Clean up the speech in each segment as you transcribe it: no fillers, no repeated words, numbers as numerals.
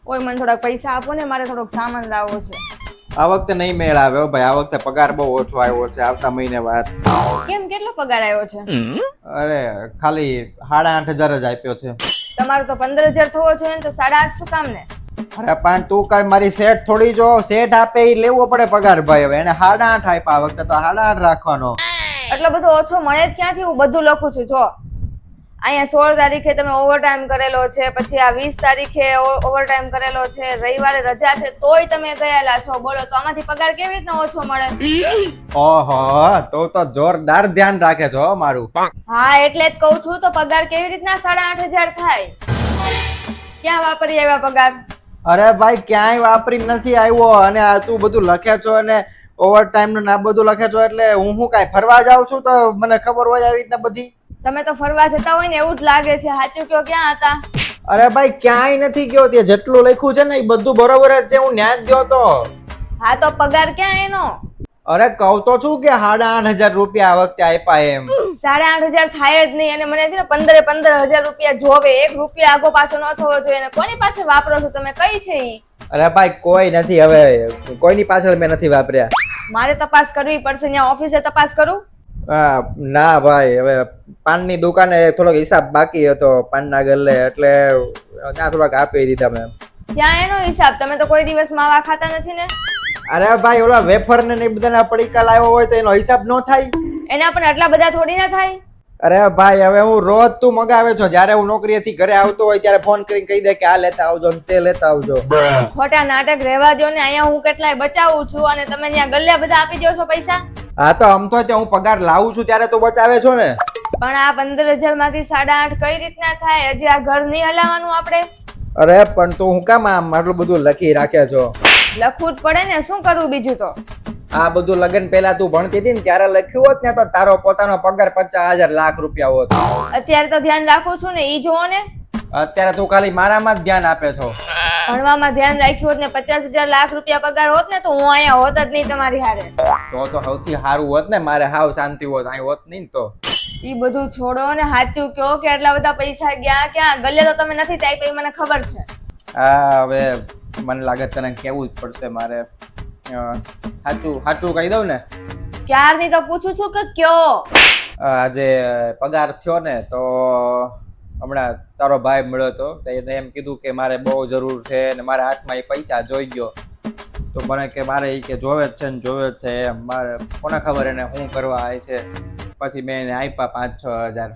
ઓય મને થોડાક પૈસા આપો ને, મારે થોડોક સામાન લાવવો છે. આ વખતે નહીં મેળ આવે હો ભાઈ, આ વખતે પગાર બહુ ઓછો આવ્યો છે આવતા મહિને વાત. કેમ, કેટલો પગાર આવ્યો છે? અરે ખાલી 8,500 જ આપ્યો છે. તમારો તો 15,000 થવો જોઈએ ને, તો 8.5 શું કામ ને? અરે પણ તું કઈ મારી સેટ થોડી જો, સેટ આપે એ લેવો પડે પગાર ભાઈ. હવે એને 8.5 આપ્યા, આ વખતે તો 8.5 રાખવાનો. એટલો બધો ઓછો મળે જ ક્યાંથી? હું બધું લખું છું જો. અહીંયા 16 તારીખે તમે ઓવરટાઈમ કરેલો છે, પછી આ 20 તારીખે ઓવરટાઈમ કરેલો છે, રવિવારે રજા છે તોય તમે ગયેલા છો. બોલો તો આમાંથી પગાર કેવી રીતના ઓછો મળે? ઓહો, તો જોરદાર ધ્યાન રાખે છો હો મારું. હા એટલે જ કહું છું, તો પગાર કેવી રીતના 8,500 થાય? ક્યાં વાપરી આવ્યા પગાર? અરે ભાઈ ક્યાંય વાપરી નથી આવ્યો. અને આ તું બધું લખે છો અને ઓવર ટાઈમ નું ના બધું લખે છો, એટલે હું કાંઈ ફરવા જાઉં છું તો મને ખબર હોય આવી રીતના બધી? તમે તો ફરવા જતા હોય ને એવું જ લાગે છે. સાચું કયો, ક્યાં હતા? અરે ભાઈ ક્યાંય નથી ગયો. ત્યાં જેટલું લખ્યું છે ને એ બધું બરોબર જ છે. હું ન્યા જ ગયો તો. હા તો પગાર ક્યાં એનો? અરે કહું તો છું કે 8,500 રૂપિયા આ વખતે આપ્યા એમ. 8,500 થાય જ નહીં. અને મને છે ને 15,000 રૂપિયા જોવે. 1 રૂપિયા આગો પાછો ન થવો જોઈએ. અને કોની પાછળ વાપરો છો તમે? કઈ છે ઈ? અરે ભાઈ કોઈ નથી, હવે કોઈની પાછળ મેં નથી વાપર્યા. મારે તપાસ કરવી પડશે. ત્યાં ઓફિસે તપાસ કરું? ના ભાઈ, હવે પાનની દુકાને થોડોક હિસાબ બાકી હતો પાનના ગલ્લે, એટલે ત્યાં થોડાક આપી દીધા મેં. ક્યાં એનો હિસાબ? તમે તો કોઈ દિવસ માવા ખાતા નથી ને? અરે ભાઈ ઓલા વેફર ને એ બધાના પડીકા લાવ્યો હોય તો એનો હિસાબ ન થાય? એના પણ આટલા બધા થોડી ના થાય. અરે ભાઈ હવે હું રોજ તું મગાવે છો, જ્યારે હું નોકરીએથી ઘરે આવતો હોય ત્યારે ફોન કરીને કહી દે કે આ લેતા આવજો ને તે લેતા આવજો. ખોટા નાટક રહેવા દો ને. અહીંયા હું કેટલાય બચાવું છું અને તમે ત્યાં ગલ્લે બધા આપી દો છો પૈસા. હા તો આમ તો હું પગાર લાવું છું ત્યારે તો બચાવે છો ને. પણ આ 15,000 માંથી 8.5 કઈ રીતના થાય? હજી આ ઘર નહીં હલાવવાનું આપણે? અરે પણ તું હું કામ આમ આટલું બધું લખી રાખે છો? લખવું જ પડે ને, શું કરવું બીજું તો? આ બધું લગન પહેલા તું ભણતી હતી ને ત્યારે લખ્યું હોત ને તો તારો પોતાનો પગાર 50,000 લાખ રૂપિયા હોત. અત્યારે તો ધ્યાન રાખું છું ને, ઈ જોવો ને. અત્યારે તું ખાલી મારામાં જ ધ્યાન આપે છો. ભણવામાં ધ્યાન રાખ્યું હોત ને 50,000 લાખ રૂપિયા પગાર હોત ને, તો હું અહીંયા હોત જ નહીં તમારી હારે. તો સૌથી સારું હોત ને, મારે હાવ શાંતિ હોત, અહીં હોત નહીં તો. ઈ બધું છોડો ને સાચું કહો કે આટલા બધા પૈસા ગયા ક્યાં? ગલ્લે તો તમે નથી ત્યાં, કઈ મને ખબર છે. હા હવે મને લાગે તને કેવું જ પડશે મારે. સાચું કહી દઉં ને, ક્યારની તો પૂછું છું કે કયો? આજે પગાર થયો ને તો હમણાં તારો ભાઈ મળ્યો તો એને એમ કીધું કે મારે બહુ જરૂર છે ને મારા હાથમાં એ પૈસા જોઈ ગયો. તો મને કે મારે એ કે જોવે જ છે ને જોવે જ છે એમ. મારે કોને ખબર એને શું કરવા આવે છે. પછી મેં એને આપ્યા 5-6 હજાર.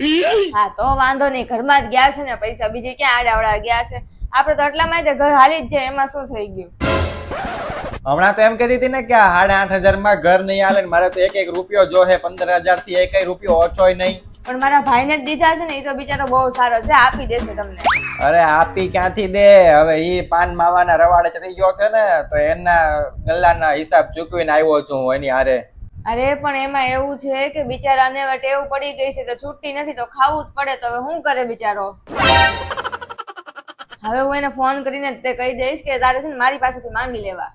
હા તો વાંધો નહીં, ઘરમાં જ ગયા છે ને પૈસા, બીજે ક્યાં આડાવડા ગયા છે? આપડે તો એટલામાં જ ઘર હાલી જ જાય, એમાં શું થઈ ગયું? હમણાં તો એમ કહેતી હતી ને કે 8,500 માં ઘર નહીં હાલે ને મારે તો એક રૂપિયો જો હે. 15,000 થી એક રૂપિયો ઓછોય નહીં. પણ મારા ભાઈને જ દીધા છે ને, એ તો બિચારો બહુ સારો છે, આપી દેશે તમને. અરે આપી ક્યાંથી દે? હવે ઈ પાન માવાના રવાડે ચડી ગયો છે ને, તો એના ગલ્લાના હિસાબ ચૂકવીને આવ્યો છું હું એની હારે. અરે પણ એમાં એવું છે કે બિચારાને ટેવ પડી ગઈ છે તો છૂટતી નથી, તો ખાવું જ પડે. તો હવે શું કરે બિચારો? હવે હું એને ફોન કરીને તે કહી દઈશ કે તારે છે ને મારી પાસેથી માંગી લેવા.